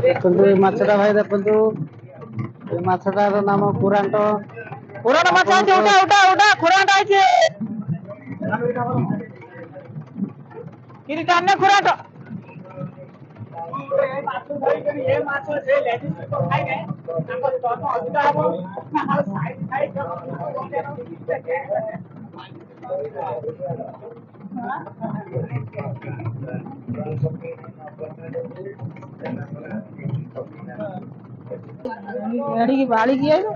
ଦେଖନ୍ତୁ ଏ ମାଛଟା ଭାଇ ଦେଖନ୍ତୁ ଏ ମାଛଟାର ନାମ କୁରାଣ୍ଟ। ପୁରାଣ ମାଛ ଅଛି ଉଠା ଉଠା ଉଠା ଖୁରାଟ ଅଛି କିରି କାନେ ଖୁରାଟ ଏଡ଼ିକି ବାଳିକି ଆଇଲ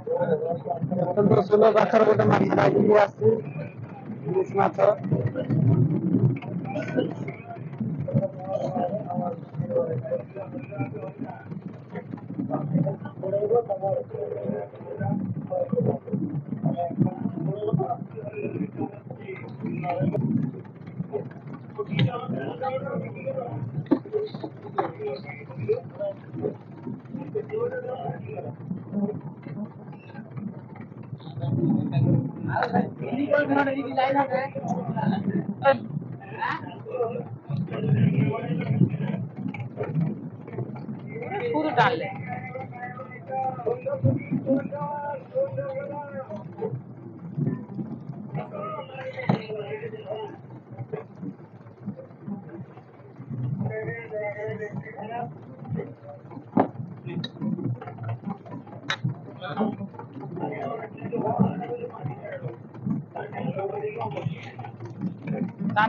ଦେଖନ୍ତୁ ସୁଲ ପାଖରେ ଗୋଟେ ମାଛ ଲାଗିକି ଆସିଛି ଇଲିଶ ମାଛ। ପୁରୁ ଟାଣିଲେ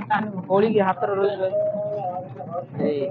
টান କୋଳିକି ହାତରେ ରହିବେ ଏଇ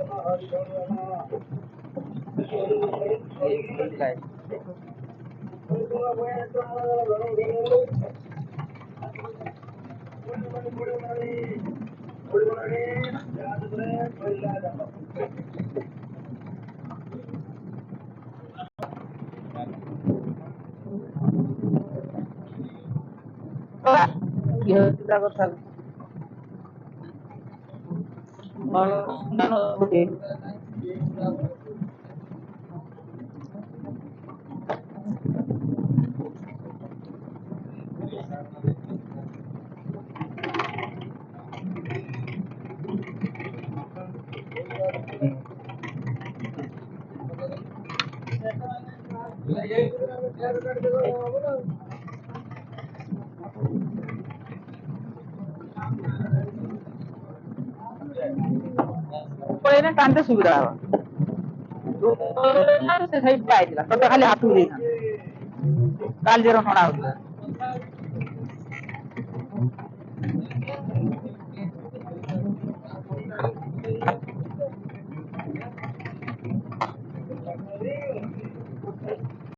କଥା ପଳେଇଲେ କାନ୍ତେ ସୁବିଧା ହବ ସେ ସେଇଠି ପାଇଥିଲା ତତେ ଖାଲି ହାତକୁ ଦେଇଥାନ୍ତା କାଲି ଜେର ହଣା ହଉଥିଲା